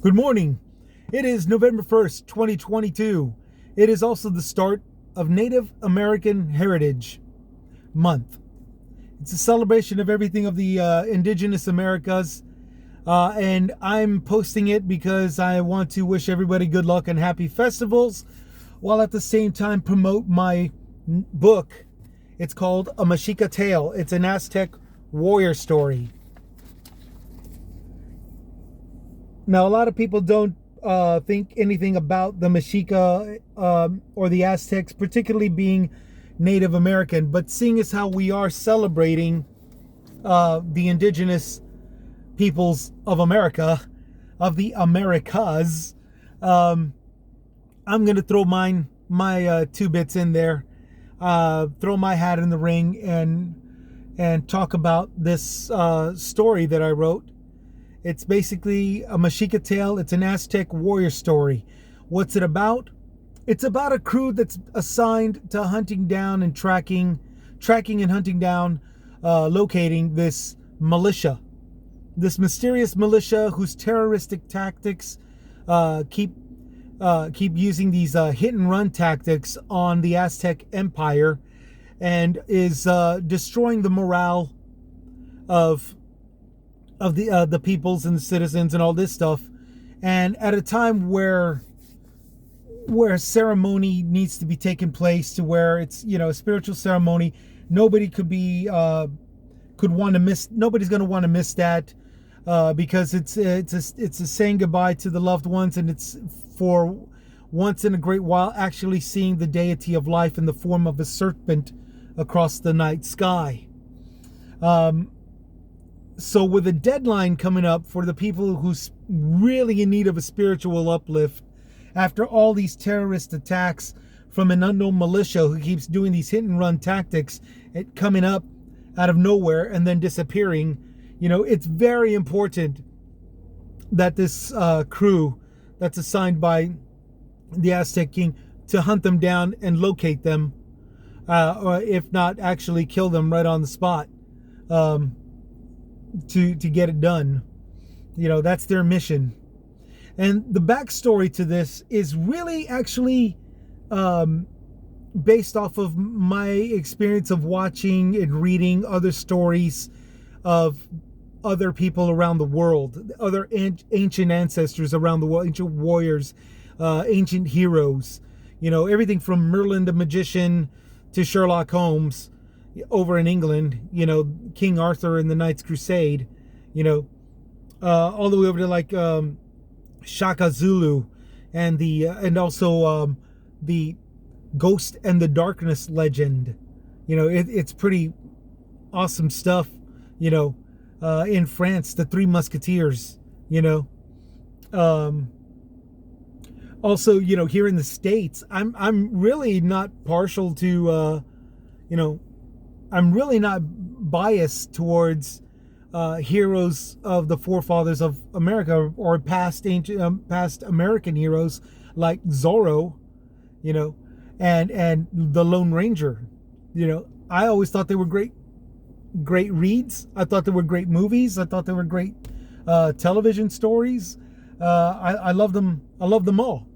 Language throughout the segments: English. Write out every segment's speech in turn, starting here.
Good morning. It is November 1st, 2022. It is also the start of Native American Heritage Month. It's a celebration of everything of the indigenous Americas. And I'm posting it because I want to wish everybody good luck and happy festivals, while at the same time promote my book. It's called A Mexica Tale. It's an Aztec warrior story. Now, a lot of people don't think anything about the Mexica or the Aztecs, particularly being Native American. But seeing as how we are celebrating the indigenous peoples of America, of the Americas, I'm going to throw my two bits in there, throw my hat in the ring, and talk about this story that I wrote. It's basically a Mexica tale. It's an Aztec warrior story. What's it about? It's about a crew that's assigned to hunting down and tracking and hunting down, locating this militia. This mysterious militia whose terroristic tactics keep using these hit and run tactics on the Aztec Empire, and is destroying the morale of the peoples and the citizens and all this stuff. And at a time where ceremony needs to be taking place, to where it's, a spiritual ceremony, nobody nobody's going to want to miss that, because it's a saying goodbye to the loved ones, and it's for once in a great while actually seeing the deity of life in the form of a serpent across the night sky. So with a deadline coming up for the people who's really in need of a spiritual uplift, after all these terrorist attacks from an unknown militia who keeps doing these hit and run tactics, coming up out of nowhere and then disappearing, it's very important that this crew that's assigned by the Aztec king to hunt them down and locate them, or if not, actually kill them right on the spot. To get it done. That's their mission. And the backstory to this is really actually based off of my experience of watching and reading other stories of other people around the world, other ancient ancestors around the world, ancient warriors, ancient heroes. Everything from Merlin the magician to Sherlock Holmes over in England, King Arthur in the Knights Crusade, all the way over to like Shaka Zulu, and also the Ghost and the Darkness legend. It's pretty awesome stuff. In France, the Three Musketeers. Also, here in the States, I'm really not partial to I'm really not biased towards heroes of the forefathers of America, or past American heroes like Zorro, and the Lone Ranger. I always thought they were great reads. I thought they were great movies. I thought they were great television stories. I love them. I love them all.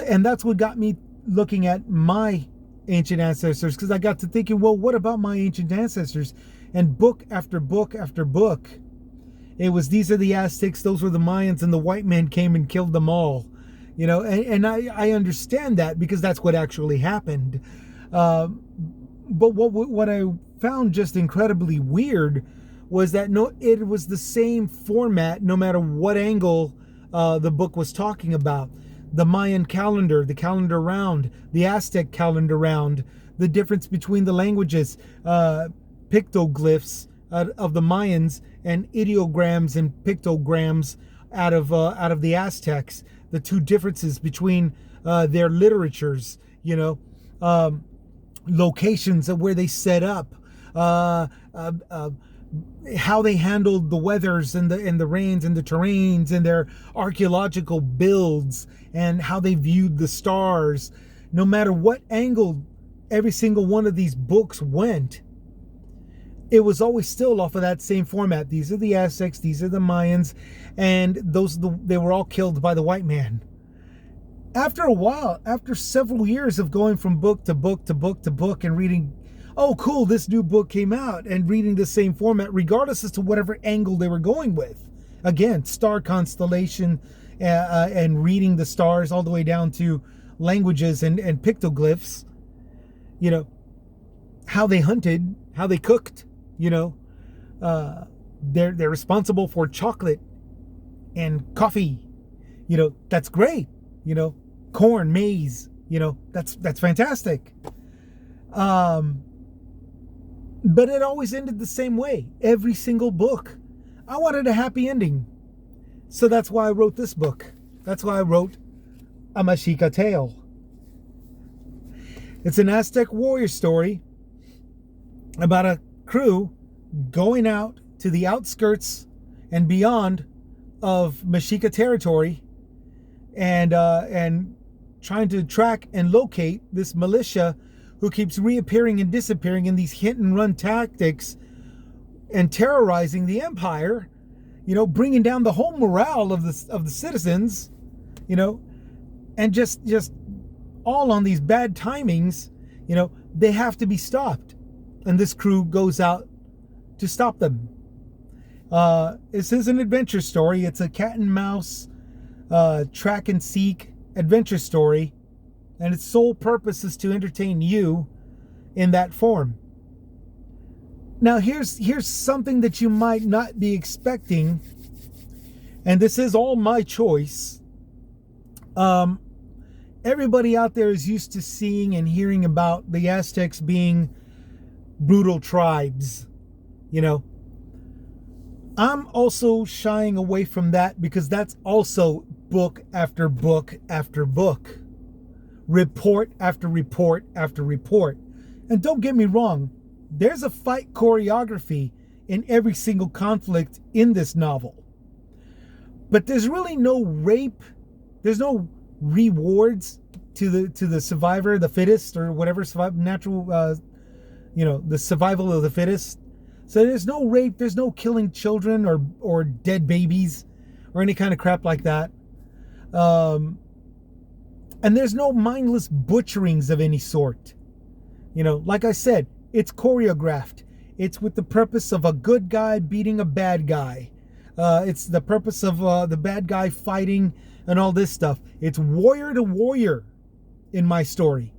And that's what got me looking at my ancient ancestors, because I got to thinking, well, what about my ancient ancestors? And book after book after book, it was, these are the Aztecs, those were the Mayans, and the white man came and killed them all. And I understand that, because that's what actually happened. But what I found just incredibly weird was that it was the same format no matter what angle the book was talking about. The Mayan calendar, the calendar round, the Aztec calendar round, the difference between the languages, pictoglyphs of the Mayans, and ideograms and pictograms out of the Aztecs. The two differences between their literatures, locations of where they set up, how they handled the weathers and the rains and the terrains, and their archaeological builds, and how they viewed the stars. No matter what angle every single one of these books went, it was always still off of that same format. These are the Aztecs, these are the Mayans, and they were all killed by the white man. After a while, after several years of going from book to book to book to book and reading, oh cool, this new book came out, and reading the same format, regardless as to whatever angle they were going with. Again, star constellation, and reading the stars all the way down to languages and pictoglyphs, you know, how they hunted, how they cooked, you know, they're responsible for chocolate and coffee, you know, that's great, you know, corn, maize, you know, that's fantastic. But it always ended the same way. Every single book, I wanted a happy ending. So that's why I wrote this book. That's why I wrote A Mexica Tale. It's an Aztec warrior story about a crew going out to the outskirts and beyond of Mexica territory, and trying to track and locate this militia who keeps reappearing and disappearing in these hit and run tactics and terrorizing the empire, you know, bringing down the whole morale of the citizens, you know, and just all on these bad timings. You know, they have to be stopped, and this crew goes out to stop them. This is an adventure story. It's a cat and mouse track and seek adventure story, and its sole purpose is to entertain you in that form. Now here's something that you might not be expecting, and this is all my choice. Everybody out there is used to seeing and hearing about the Aztecs being brutal tribes, you know. I'm also shying away from that, because that's also book after book after book, report after report after report. And don't get me wrong, there's a fight choreography in every single conflict in this novel. But there's really no rape, there's no rewards to the survivor, the fittest, or whatever natural, you know, the survival of the fittest. So there's no rape, there's no killing children or dead babies or any kind of crap like that. And there's no mindless butcherings of any sort. You know, like I said, it's choreographed. It's with the purpose of a good guy beating a bad guy. It's the purpose of the bad guy fighting and all this stuff. It's warrior to warrior in my story.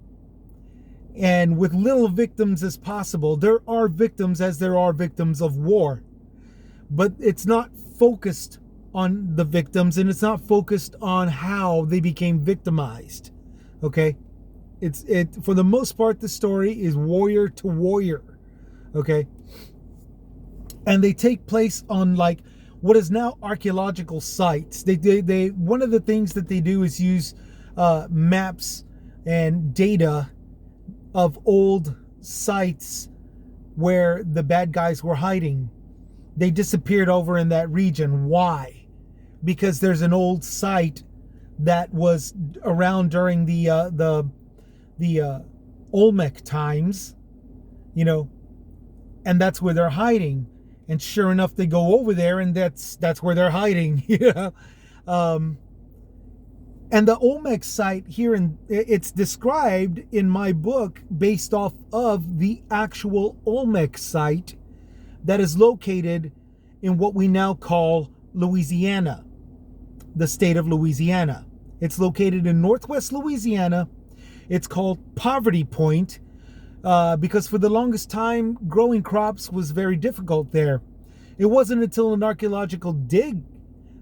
And with little victims as possible. There are victims as there are victims of war. But it's not focused on the victims, and it's not focused on how they became victimized. Okay? It for the most part, the story is warrior to warrior. Okay? And they take place on like what is now archaeological sites. They one of the things that they do is use maps and data of old sites where the bad guys were hiding. They disappeared over in that region. Why? Because there's an old site that was around during the Olmec times, you know, and that's where they're hiding. And sure enough, they go over there, and that's where they're hiding. You know, and the Olmec site here, it's described in my book based off of the actual Olmec site that is located in what we now call Louisiana, the state of Louisiana. It's located in northwest Louisiana. It's called Poverty Point because for the longest time, growing crops was very difficult there. It wasn't until an archaeological dig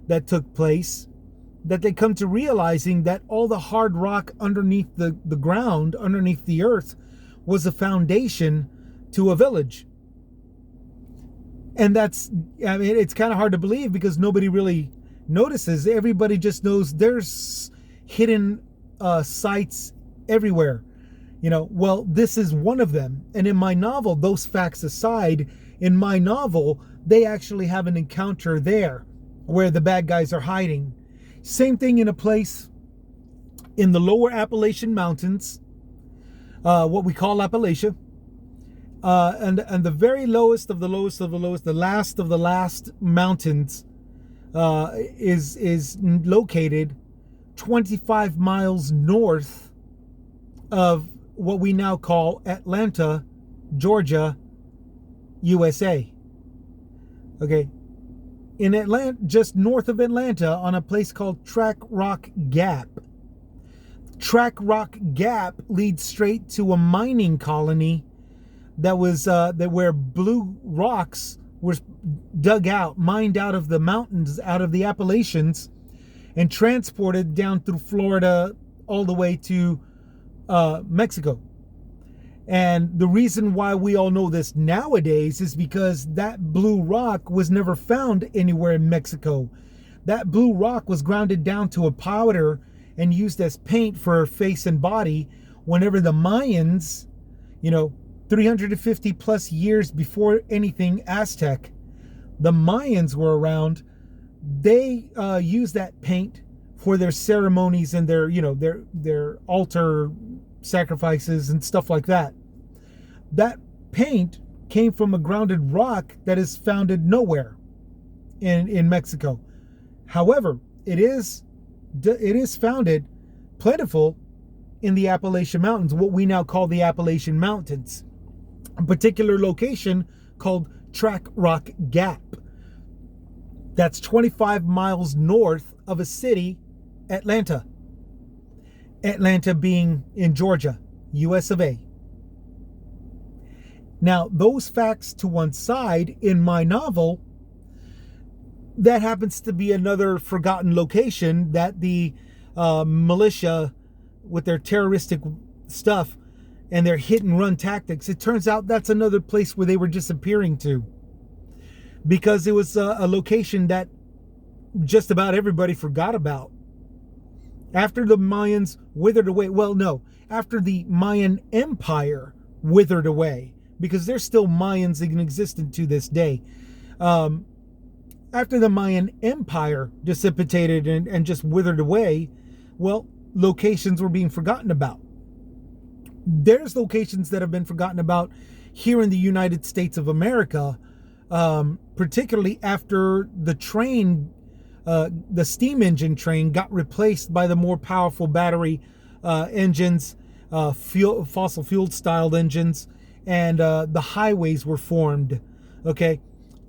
that took place that they come to realizing that all the hard rock underneath the ground, underneath the earth, was a foundation to a village. And that's, I mean, it's kind of hard to believe because nobody really notices. Everybody just knows there's hidden sites everywhere. You know, well, this is one of them. And in my novel, those facts aside, in my novel, they actually have an encounter there where the bad guys are hiding. Same thing in a place in the lower Appalachian Mountains, what we call Appalachia. And the very lowest of the lowest of the lowest, the last of the last mountains, is located 25 miles north of what we now call Atlanta, Georgia, USA. Okay. In Atlanta, just north of Atlanta, on a place called Track Rock Gap. Track Rock Gap leads straight to a mining colony that was where blue rocks were dug out, mined out of the mountains, out of the Appalachians, and transported down through Florida all the way to Mexico. And the reason why we all know this nowadays is because that blue rock was never found anywhere in Mexico. That blue rock was grounded down to a powder and used as paint for face and body whenever the Mayans, 350 plus years before anything Aztec, the Mayans were around. They used that paint for their ceremonies and their altar sacrifices and stuff like that. That paint came from a grounded rock that is founded nowhere in Mexico. However, it is founded plentiful in the Appalachian Mountains, what we now call the Appalachian Mountains. A particular location called Track Rock Gap. That's 25 miles north of a city, Atlanta. Atlanta being in Georgia, US of A. Now, those facts to one side, in my novel, that happens to be another forgotten location that the militia, with their terroristic stuff and their hit and run tactics, it turns out that's another place where they were disappearing to, because it was a location that just about everybody forgot about. After the Mayans withered away, after the Mayan Empire withered away, because there's still Mayans in existence to this day. After the Mayan Empire dissipated and just withered away, locations were being forgotten about. There's locations that have been forgotten about here in the United States of America, particularly after the train, the steam engine train, got replaced by the more powerful battery engines, fossil fuel styled engines, and the highways were formed. Okay,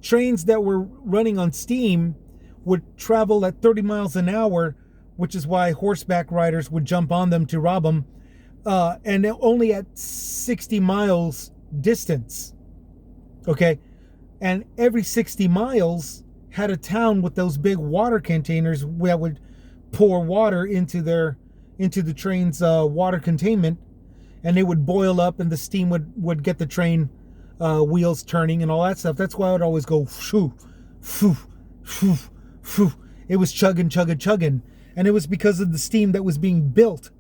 trains that were running on steam would travel at 30 miles an hour, which is why horseback riders would jump on them to rob them, and only at 60 miles distance. Okay, and every 60 miles had a town with those big water containers that would pour water into the train's water containment, and they would boil up, and the steam would get the train wheels turning and all that stuff. That's why I would always go shoo, shoo, shoo, shoo. It was chugging, chugging, chugging, and it was because of the steam that was being built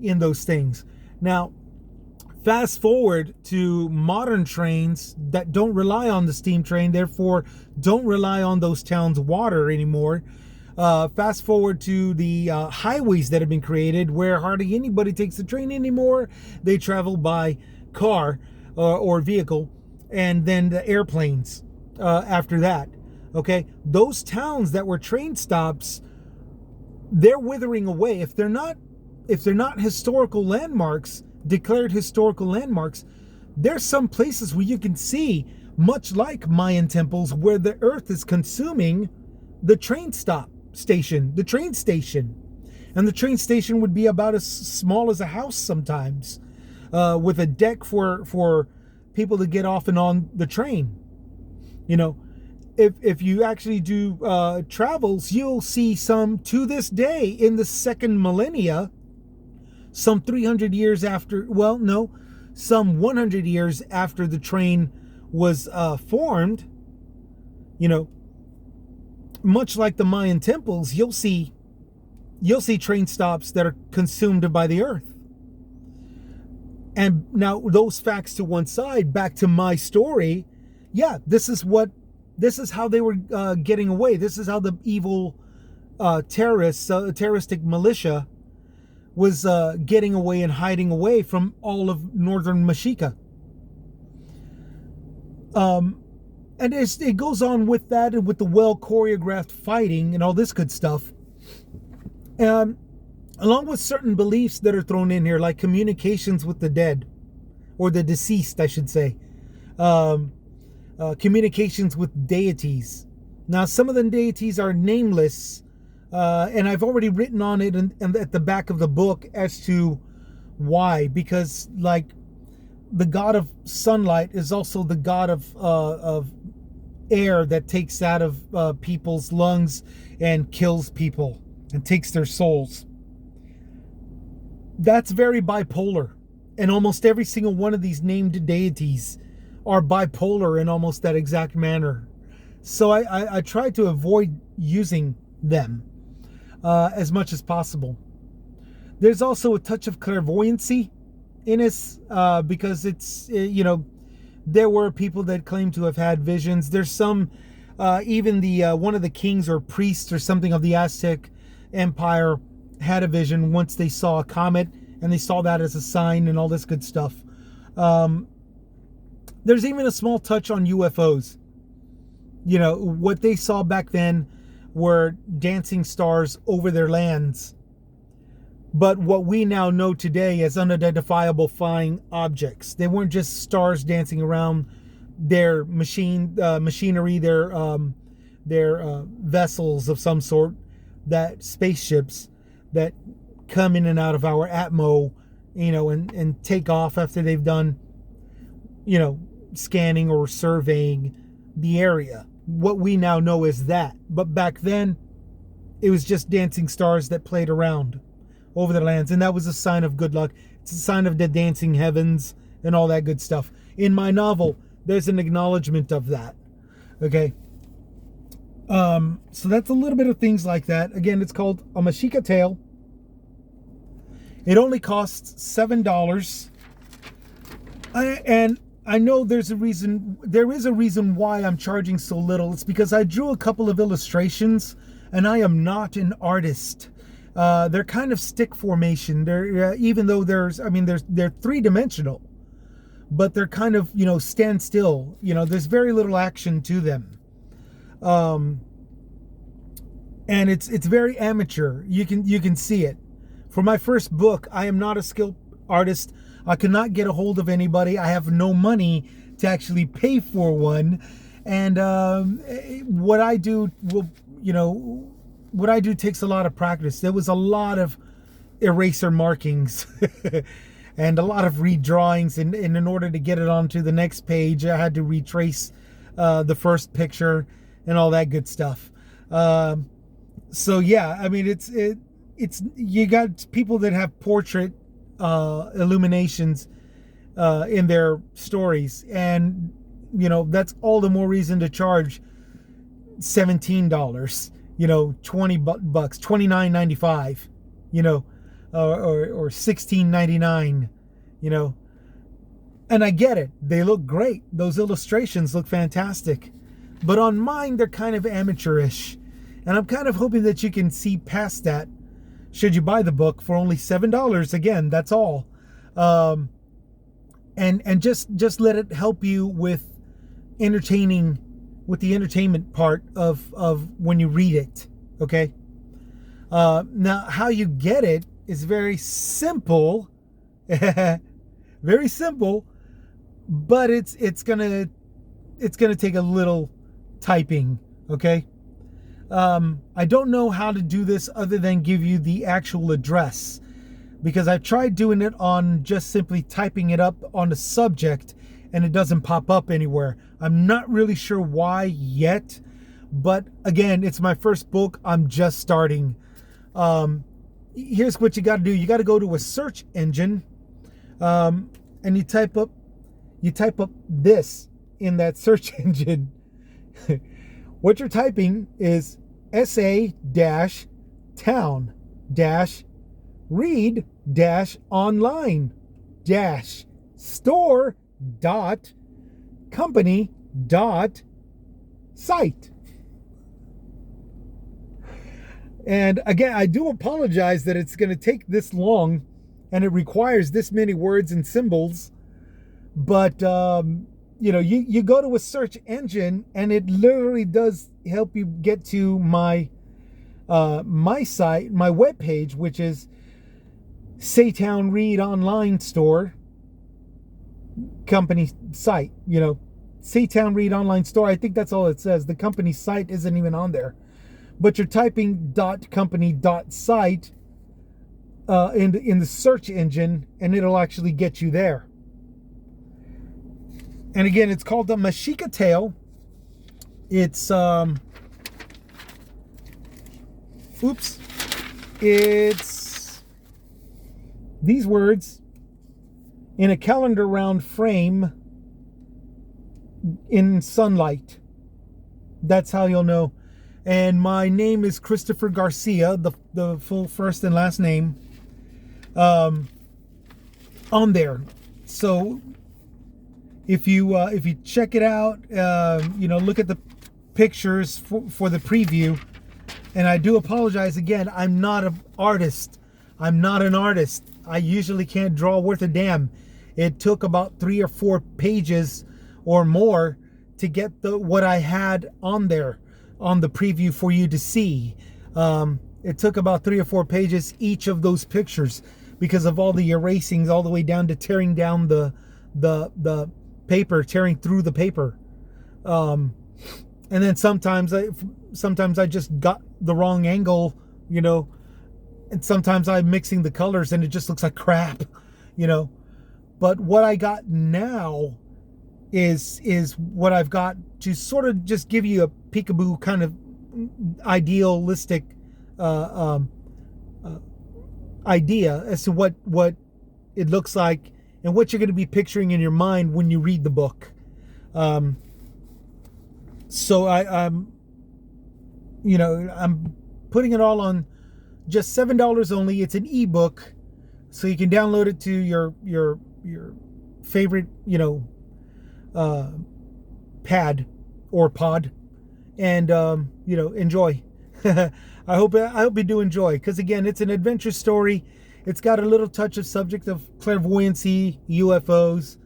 in those things. Now, fast forward to modern trains that don't rely on the steam train, therefore don't rely on those towns' water anymore. Fast forward to the highways that have been created, where hardly anybody takes the train anymore. They travel by car or vehicle, and then the airplanes after that. Okay, those towns that were train stops, they're withering away. If they're not historical landmarks, declared historical landmarks, there's some places where you can see, much like Mayan temples, where the earth is consuming the train station, and the train station would be about as small as a house sometimes, with a deck for people to get off and on the train. If you actually do travels, you'll see some to this day in the second millennia, some 300 years after, some 100 years after the train was formed, much like the Mayan temples, you'll see train stops that are consumed by the earth. And now, those facts to one side, back to my story, this is how they were getting away. This is how the evil terroristic militia was getting away and hiding away from all of northern Mexica. And it goes on with that and with the well choreographed fighting and all this good stuff. Along with certain beliefs that are thrown in here, like communications with the dead, or the deceased, I should say. Communications with deities. Now, some of the deities are nameless, and I've already written on it at the back of the book as to why. Because, like, the god of sunlight is also the god of air that takes out of people's lungs and kills people and takes their souls. That's very bipolar. And almost every single one of these named deities are bipolar in almost that exact manner. So I try to avoid using them as much as possible. There's also a touch of clairvoyancy in this because it's, there were people that claim to have had visions. There's some, even the one of the kings or priests or something of the Aztec Empire had a vision once they saw a comet, and they saw that as a sign and all this good stuff. There's even a small touch on UFOs. What they saw back then were dancing stars over their lands. But what we now know today as unidentifiable flying objects. They weren't just stars dancing around their machinery, their vessels of some sort, that spaceships that come in and out of our atmo, and take off after they've done, scanning or surveying the area. What we now know is that. But back then, it was just dancing stars that played around over their lands. And that was a sign of good luck. It's a sign of the dancing heavens and all that good stuff. In my novel, there's an acknowledgement of that. Okay. So that's a little bit of things like that. Again, it's called A Mexica Tale. It only costs $7. And I know there is a reason why I'm charging so little. It's because I drew a couple of illustrations, and I am not an artist. They're kind of stick formation. They're even though they're three-dimensional, but they're kind of, stand still. There's very little action to them. And it's very amateur. You can see it. For my first book, I am not a skilled artist. I could not get a hold of anybody. I have no money to actually pay for one. And what I do takes a lot of practice. There was a lot of eraser markings and a lot of redrawings. And in order to get it onto the next page, I had to retrace the first picture and all that good stuff. So yeah, it's you got people that have portrait illuminations in their stories, and that's all the more reason to charge $17, $20, $29.95, or $16.99, and I get it. They look great. Those illustrations look fantastic, but on mine they're kind of amateurish, and I'm kind of hoping that you can see past that should you buy the book for only $7. Again, that's all. And just let it help you with the entertainment part of when you read it. Okay. Now how you get it is very simple. Very simple, but it's gonna take a little typing. Okay. I don't know how to do this other than give you the actual address, because I've tried doing it on just simply typing it up on the subject and it doesn't pop up anywhere. I'm not really sure why yet, but again, it's my first book. I'm just starting. Here's what you got to do. You got to go to a search engine, and you type up this in that search engine. What you're typing is sa-town-read-online-store.company.site. And again, I do apologize that it's going to take this long and it requires this many words and symbols, but you go to a search engine and it literally does help you get to my my site, my webpage, which is sa-town-read-online-store.company site. sa-town-read-online-store. I think that's all it says. The company site isn't even on there. But you're typing .company.site in the search engine, and it'll actually get you there. And again, it's called the Mexica Tale. It's it's these words in a calendar round frame in sunlight. That's how you'll know. And my name is Christopher Garcia, the full first and last name, on there. So if you check it out, look at the pictures for the preview. And I do apologize again. I'm not an artist. I usually can't draw worth a damn. It took about 3 or 4 pages or more to get what I had on there on the preview for you to see. It took about 3 or 4 pages each of those pictures because of all the erasings, all the way down to tearing down the paper, tearing through the paper. And then sometimes I just got the wrong angle, and sometimes I'm mixing the colors and it just looks like crap, But what I got now is what I've got to sort of just give you a peekaboo kind of idealistic idea as to what it looks like and what you're going to be picturing in your mind when you read the book. So I'm putting it all on just $7 only. It's an ebook, so you can download it to your favorite pad or pod, and enjoy. I hope you do enjoy, because again, it's an adventure story. It's got a little touch of subject of clairvoyancy, UFOs,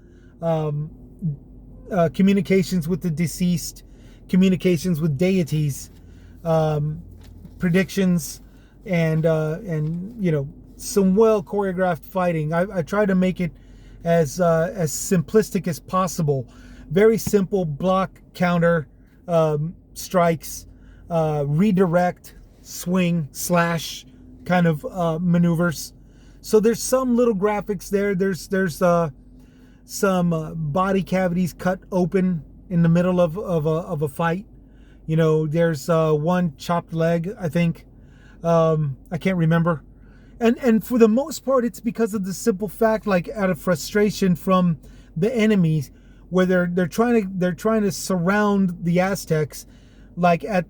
communications with the deceased, communications with deities, predictions, and some well choreographed fighting. I try to make it as simplistic as possible. Very simple block, counter, strikes, redirect, swing, slash kind of maneuvers. So there's some little graphics there. There's some body cavities cut open in the middle of a fight. There's one chopped leg, I think. I can't remember. And for the most part, it's because of the simple fact, like out of frustration from the enemies, where they're trying to surround the Aztecs, like at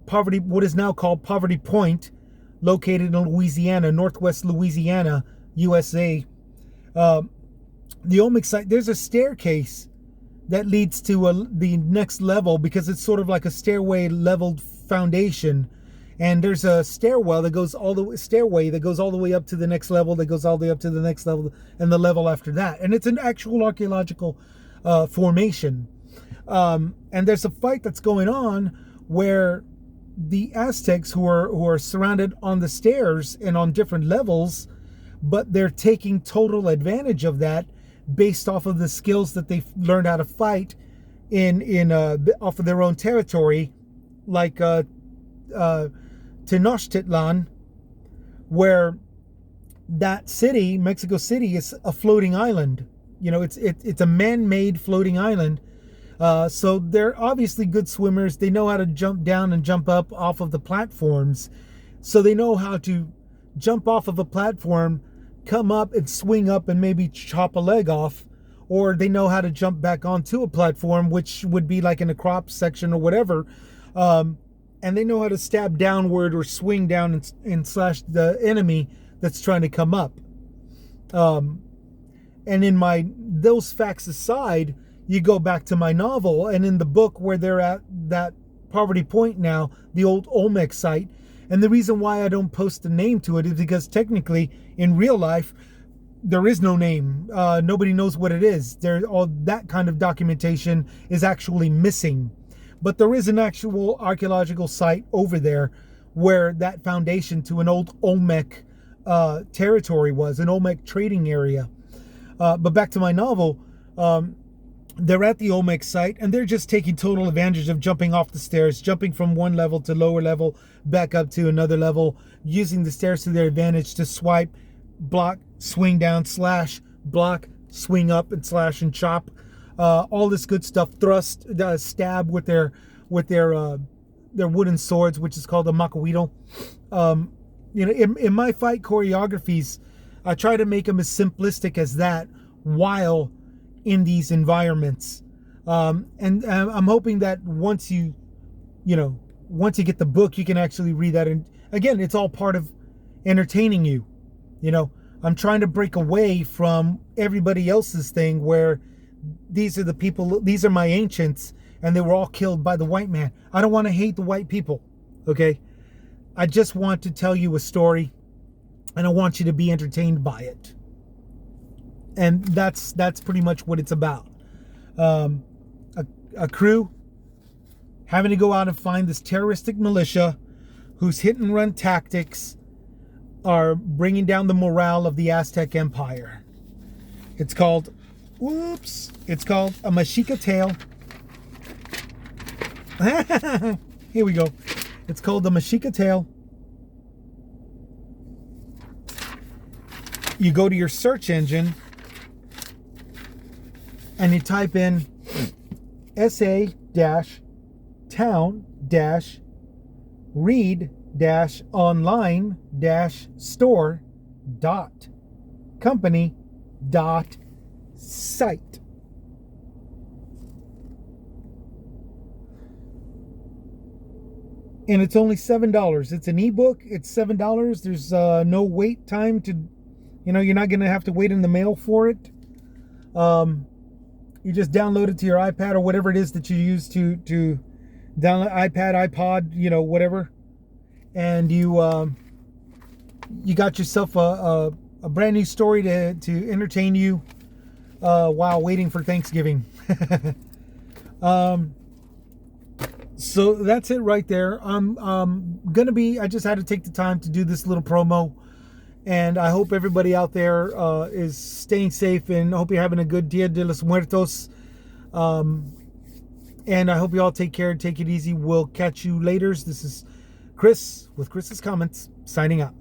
Poverty, what is now called Poverty Point, located in Louisiana, northwest Louisiana, USA. The Olmec site, there's a staircase that leads to the next level, because it's sort of like a stairway leveled foundation. And there's a stairwell that goes all the way up to the next level, that goes all the way up to the next level, and the level after that. And it's an actual archaeological formation. And there's a fight that's going on where the Aztecs, who are surrounded on the stairs and on different levels, but they're taking total advantage of that based off of the skills that they've learned how to fight in off of their own territory, like Tenochtitlan, where that city, Mexico City, is a floating island. It's a man-made floating island. So they're obviously good swimmers. They know how to jump down and jump up off of the platforms. So they know how to jump off of a platform, come up and swing up and maybe chop a leg off. Or they know how to jump back onto a platform, which would be like in a crop section or whatever. And they know how to stab downward or swing down and slash the enemy that's trying to come up. And in those facts aside, you go back to my novel, and in the book where they're at that Poverty Point now, the old Olmec site. And the reason why I don't post the name to it is because technically, in real life, there is no name. Nobody knows what it is. All that kind of documentation is actually missing. But there is an actual archaeological site over there where that foundation to an old Olmec territory was, an Olmec trading area. But back to my novel, they're at the Olmec site and they're just taking total advantage of jumping off the stairs, jumping from one level to lower level, back up to another level, using the stairs to their advantage to swipe, block, swing down, slash, block, swing up and slash and chop. All this good stuff. Thrust, stab with their wooden swords, which is called a macahuito. In my fight choreographies, I try to make them as simplistic as that while in these environments. And I'm hoping that once you get the book, you can actually read that. And again, it's all part of entertaining you. I'm trying to break away from everybody else's thing where these are the people, these are my ancients, and they were all killed by the white man. I don't want to hate the white people, okay? I just want to tell you a story, and I want you to be entertained by it. And that's pretty much what it's about. A crew having to go out and find this terroristic militia whose hit and run tactics are bringing down the morale of the Aztec Empire. It's called a Mexica tale. Here we go. It's called the Mexica tale. You go to your search engine and you type in sa-town-read-online-store.company.site. And it's only $7. It's an ebook. It's $7. There's no wait time to, you're not going to have to wait in the mail for it. You just download it to your iPad or whatever it is that you use to download, iPad, iPod, whatever. And you got yourself a brand new story to entertain you while waiting for Thanksgiving. So that's it right there. I just had to take the time to do this little promo, and I hope everybody out there is staying safe, and I hope you're having a good Dia de los Muertos. And I hope you all take care and take it easy. We'll catch you later. This is Chris with Chris's Comments, signing out.